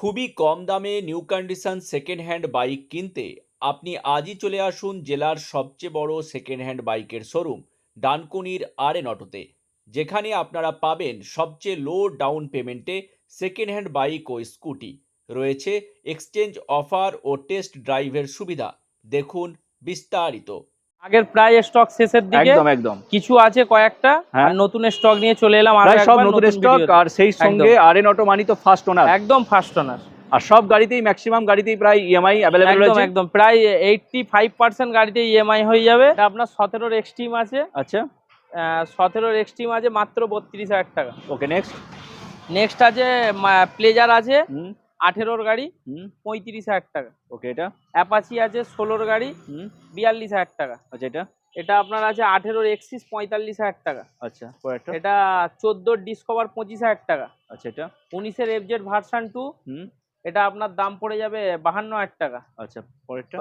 খুবই কম দামে new condition second hand bike কিনতে আপনি আজই চলে আসুন জেলার সবচেয়ে বড় সেকেন্ড হ্যান্ড বাইকের শোরুম ডানকুনির আরএন অটোতে, যেখানে আপনারা পাবেন সবচেয়ে লো ডাউন পেমেন্টে সেকেন্ড হ্যান্ড বাইক ও স্কুটি। রয়েছে এক্সচেঞ্জ অফার ও টেস্ট ড্রাইভের সুবিধা। দেখুন বিস্তারিত। আগের প্রায় স্টক শেষের দিকে, একদম একদম কিছু আছে কয়েকটা, আর হ্যাঁ, নতুন স্টক নিয়ে চলে এলাম আরো প্রায় সব একবার নতুন নতুন স্টক। ভিডিওতে। আর সেই সঙ্গে আরএন অটো মানি তো ফার্স্ট ওনার, একদম ফার্স্ট ওনার। আর সব গাড়িতেই ম্যাক্সিমাম গাড়িতেই প্রায় ইএমআই অ্যাভেলেবেল একদম রয়েছে। একদম প্রায় 85% গাড়িতে ইএমআই হয়ে যাবে। এটা আপনার 17 এক্সট্রিম আছে, আচ্ছা 17 এক্সট্রিম আছে মাত্র 32,000 টাকা। Okay next. নেক্সট আছে প্লেজার আছে হুম 18 গাড়ি হুম 35,000 টাকা। ওকে এটা অ্যাপাচি আছে 16 গাড়ি হুম 42,000 টাকা। আচ্ছা এটা এটা আপনার আছে 18 এক্সিস 45,000 টাকা। আচ্ছা পরেরটা এটা 14 ডিসকভার 25,000 টাকা। আচ্ছা এটা 19-এর এফজেড ভার্সন 2, হুম এটা আপনার দাম পড়ে যাবে 52,000 টাকা। আচ্ছা পরেরটা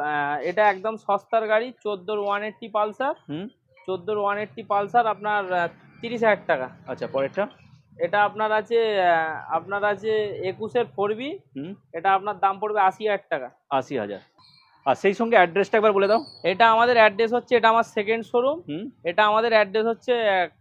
এটা একদম সস্তার গাড়ি, 14-র 180 পালসার, হুম 14-র 180 পালসার আপনার 30,000 টাকা। আচ্ছা পরেরটা এটা আপনার আছে 21-এর 4B, হুম এটা আপনার দাম পড়বে 80,000 টাকা। 80,000। আর সেই সঙ্গে অ্যাড্রেসটা একবার বলে দাও। এটা আমাদের অ্যাড্রেস হচ্ছে, এটা আমার সেকেন্ড শোরুম। হুম এটা আমাদের অ্যাড্রেস হচ্ছে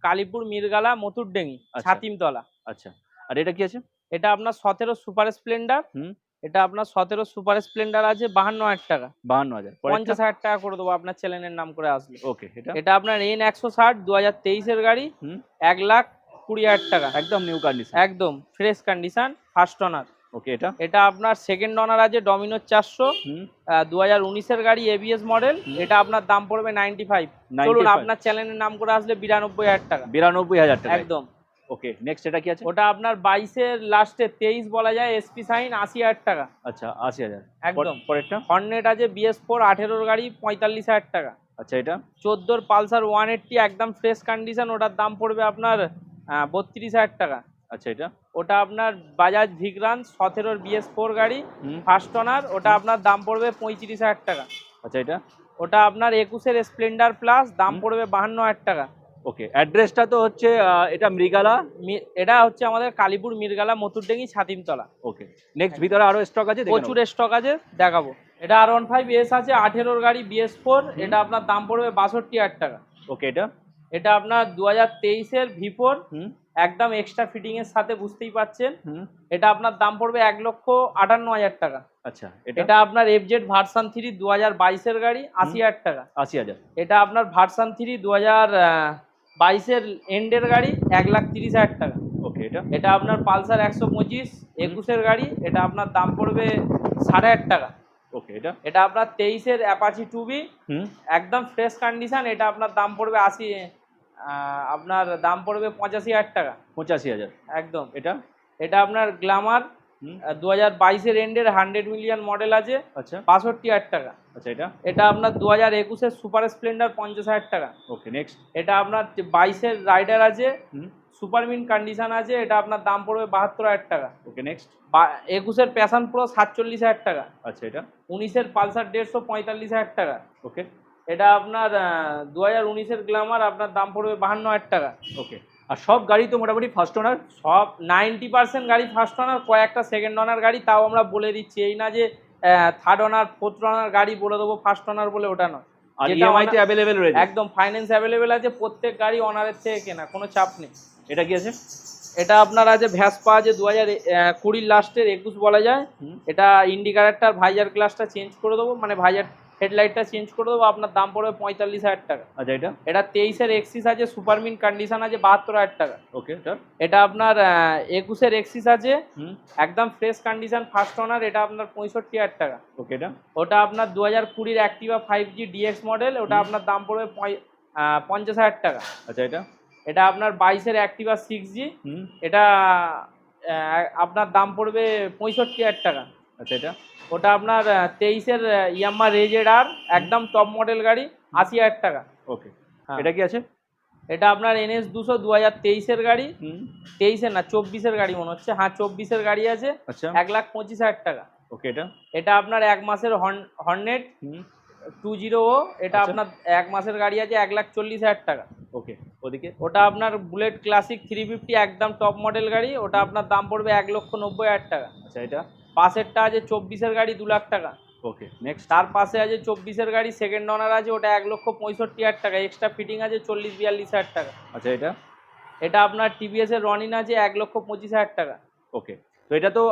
কালীপুর মিরগালা মথুরডেঙ্গি আচ্ছা। ছাতিমতলা। আচ্ছা আর এটা কি আছে? এটা আপনার 17 সুপার স্প্লেন্ডার, হুম এটা আপনার 17 সুপার স্প্লেন্ডার আছে 52,000 টাকা। 52,000। পরেরটা 50,000 টাকা করে দেবো আপনার চ্যানেলের নাম করে আসলে। ওকে এটা এটা আপনার N160 2023-এর গাড়ি, হুম 1,20,000 টাকা। একদম নিউ কন্ডিশন। একদম ফ্রেশ কন্ডিশন, ফার্স্ট ওনার। ওকে এটা এটা আপনার সেকেন্ড ওনার আছে ডমিনোর 400, হুম 2019-এর গাড়ি এবিএস মডেল, এটা আপনার দাম পড়বে 95। চলুন 95 আপনার চ্যানেলের নাম করে আসলে 92,000 টাকা। 92,000 টাকা একদম। ওকে নেক্সট এটা কি আছে? ওটা আপনার 22-এর লাস্টে 23 বলা যায়, এসপি সাইন 80,000 টাকা। আচ্ছা 80,000। একদম। পরেরটা হর্নেট আছে BS4 18-র গাড়ি 45,000 টাকা। আচ্ছা এটা 14-র পালসার 180 একদম ফ্রেশ কন্ডিশন, ওটার দাম পড়বে আপনার 32,000 টাকা। আচ্ছা এটা ওটা আপনার বাজাজ ভিগ্রান্স 17-র BS4 গাড়ি হুম ফার্স্ট ওনার, ওটা আপনার দাম পড়বে 35,000 টাকা। আচ্ছা এটা ওটা আপনার 21-এর স্প্লেন্ডার প্লাস, দাম পড়বে 52,000 টাকা। ওকে অ্যাড্রেসটা তো হচ্ছে এটা মৃগালা। এটা হচ্ছে আমাদের কালীপুর মিরগালা মথুরডেঙ্গি ছাতিমতলা। ওকে নেক্সট ভিতরে আরো স্টক আছে, দেখে প্রচুর নাও। স্টক আছে, দেখাবো। এটা R15S আছে 18-র গাড়ি BS4, এটা আপনার দাম পড়বে 62,000 টাকা। ওকে এটা এটা আপনার 2023-এর V4 হুম একদম এক্সট্রা ফিটিং এর সাথে, বুঝতেই পাচ্ছেন। হুম এটা আপনার দাম পড়বে 1,58,000 টাকা। আচ্ছা এটা আপনার FZ ভার্সন 3 2022-এর গাড়ি 80,000 টাকা। 80,000। এটা আপনার ভার্সন 3 2022-এর এন্ডের গাড়ি 1,30,000 টাকা। ওকে এটা এটা আপনার পালসার 125 21-এর গাড়ি, এটা আপনার দাম পড়বে 8,500 টাকা। ওকে এটা এটা আপনার 23-এর অ্যাপাচি 2B হুম একদম ফ্রেশ কন্ডিশন, এটা আপনার দাম পড়বে 85,000 টাকা। 85,000। একদম। এটা এটা আপনার গ্ল্যামার হুম 2022-এর এন্ডের 100 মিলিয়ন মডেল আছে আচ্ছা 65,000 টাকা। আচ্ছা এটা এটা আপনার 2021-এর সুপার স্প্লেন্ডার 50,000 টাকা। ওকে নেক্সট এটা আপনার 22-এর রাইডার আছে হুম সুপার মিন কন্ডিশন আছে, এটা আপনার দাম পড়বে 72,000 টাকা। ওকে নেক্সট 21-এর প্যাশন প্রো 47,000 টাকা। আচ্ছা এটা 19-এর পালসার 150 45,000 টাকা। ওকে এটা আপনার 2019-এর গ্ল্যামার আপনার দাম পড়বে 52,000 টাকা। ওকে আর সব গাড়ি তো মোটামুটি ফার্স্ট ওনার। সব 90% গাড়ি ফার্স্ট ওনার, কয়েকটা সেকেন্ড ওনার গাড়ি, তাও আমরা বলে দিচ্ছি, এই না যে থার্ড ওনার ফোর্থ ওনার গাড়ি বলে দেবো ফার্স্ট ওনার বলে, ওটা নয়। আর যেটা ইএমআই তে অ্যাভেলেবেল রয়েছে। একদম ফাইন্যান্স অ্যাভেলেবেল আছে, প্রত্যেক গাড়ি অনারের থেকে কেনা, কোনো চাপ নেই। এটা কি আছে? এটা আপনার আছে ভ্যাসপা আছে 2020 লাস্টের 21 বলা যায়। হুম এটা ইন্ডিকেটারটার ভাইজার গ্লাসটা চেঞ্জ করে দেবো, মানে ভাইজার হেডলাইটটা চেঞ্জ করে দেবো, আপনার দাম পড়বে 45,000 টাকা। আচ্ছা এটা এটা 23-এর এক্সিস আছে সুপারমিন কন্ডিশন আছে 72,000 টাকা। ওকে এটা এটা আপনার 21-এর এক্সিস আছে হুম একদম ফ্রেশ কন্ডিশন ফার্স্ট ওনার, এটা আপনার 65,000 টাকা। ওকে এটা ওটা আপনার 2020-এর অ্যাক্টিভা 5G DX মডেল, ওটা আপনার দাম পড়বে 50,000 টাকা। আচ্ছা এটা এটা আপনার 22-এর অ্যাক্টিভা 6G, হুম এটা আপনার দাম পড়বে 65,000 টাকা। আচ্ছা এটা ওটা আপনার 23-এর ইয়াম্মা রেজেড আর একদম টপ মডেল গাড়ি 80,000 টাকা। ওকে হ্যাঁ। এটা কি আছে? এটা আপনার NS 200 2023-এর গাড়ি, হুম 23-এর না 24-এর গাড়ি মনে হচ্ছে, হ্যাঁ 24-এর গাড়ি আছে আচ্ছা 1,25,000 টাকা। ওকে এটা এটা আপনার 1 মাসের হর্নেট হুম 20, এটা আচ্ছা। আপনার 1 মাসের গাড়ি আছে 1,40,000 টাকা। ওকে ওদিকে ওটা আপনার বুলেট ক্লাসিক 350 একদম টপ মডেল গাড়ি, ওটা আপনার দাম পড়বে 1,90,000 টাকা। আচ্ছা এটা পাশেরটা আছে 24-এর গাড়ি 2 লাখ টাকা। Okay next. তার পাশে আছে 24-এর গাড়ি সেকেন্ড ওনার আছে, ওটা 1,65,000 টাকা, এক্সট্রা ফিটিং আছে 40-42,000 টাকা। আচ্ছা এটা এটা আপনার টিভিএস এর রনিন আছে 1,25,000 টাকা। ওকে। তো এটা তো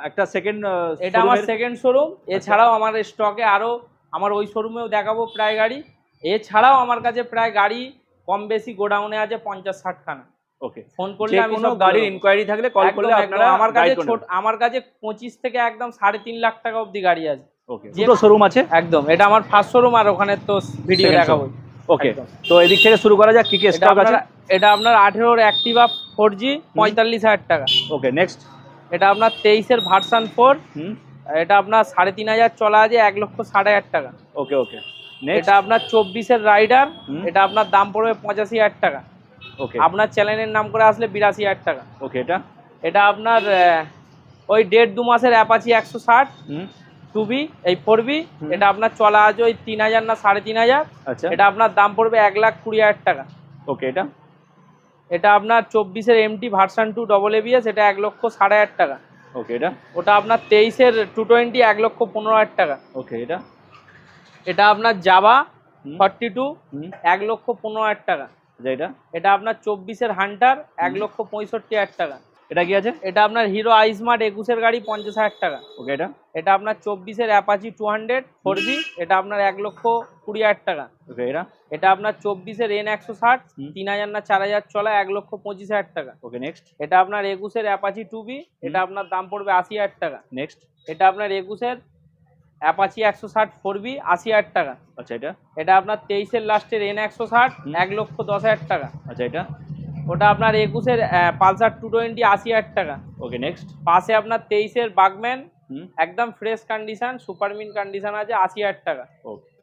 একটা সেকেন্ড এটা আমার সেকেন্ড শোরুম। এছাড়াও আমার স্টকে আরো আমার ওই শোরুমেও দেখাবো প্রায় গাড়ি। এছাড়াও আমার কাছে প্রায় গাড়ি কম বেশি গোডাউনে আছে 50-60 খানা। ওকে। ফোন করলে যে আমি কোনো সব গাড়ির বলে দেবো। ইনকোয়ারি থাকলে কল একদম, করলে একদম। আপনারা আমার কাছে 25 থেকে একদম 3.5 লাখ টাকা অবধি গাড়ি আছে। ওকে। দুটো শোরুম আছে একদম, এটা আমার ফার্স্ট শোরুম আর ওখানে তো ভিডিও Second দেখাবো। ওকে। একদম। তো এদিক থেকে শুরু করা যাক, কি কি স্টক আছে? এটা আপনার 18-এর অ্যাক্টিভা 4G 45,000 টাকা। Okay next. এটা আপনার 23-এর ভার্সন 4, হুম এটা আপনার 3,500 চলা আছে 1,60,000 টাকা। ওকে ওকে নেক্সট। এটা আপনার 24-এর রাইডার, হুম। এটা আপনার দাম পড়বে 85,000 টাকা। ওকে আপনার চ্যানেলের নাম করে আসলে 82,000 টাকা। ওকে। এটা এটা আপনার ওই 1.5-2 মাসের অ্যাপাচি 160 হুম 2B এই 4B, হুম। এটা আপনার চলা আছে ওই 3,000 না 3,500। আচ্ছা এটা আপনার দাম পড়বে 1,20,000 টাকা। ওকে। এটা এটা আপনার 24-এর MT ভার্সন 2 ডবল ABS, এটা 1,60,000 টাকা। ওকে। এটা ওটা আপনার 23-এর 220 1,15,000 টাকা। ওকে। এটা এটা আপনার জাভা হুম 42 হুম 1,15,000 টাকা। আচ্ছা এটা এটা আপনার 24-এর হান্টার 1,65,000 টাকা। এটা কি আছে? এটা আপনার হিরো আইস্মার্ট 21-এর গাড়ি 50,000 টাকা। ওকে। এটা এটা আপনার 24-এর অ্যাপাচি 200 4B, এটা আপনার 1,20,000 টাকা। ওকে। এটা এটা আপনার 24-এর N160 হুম। 3,000 না 4,000 চলা 1,25,000 টাকা। Okay next. এটা আপনার 21-এর অ্যাপাচি 2B, এটা আপনার দাম পড়বে 80,000 টাকা। নেক্সট। এটা আপনার 21-এর অ্যাপাচি 160 4B 80,000 টাকা। আচ্ছা এটা এটা আপনার 23-এর লাস্টের N160 হুম। 1,10,000 টাকা। আচ্ছা এটা ওটা আপনার 21-এর পালসার 220 80,000 টাকা। Okay next. পাশে আপনার 23-এর বাগম্যান হুম একদম ফ্রেশ কন্ডিশন সুপারমিন কন্ডিশন আছে 80,000 টাকা। ওকে।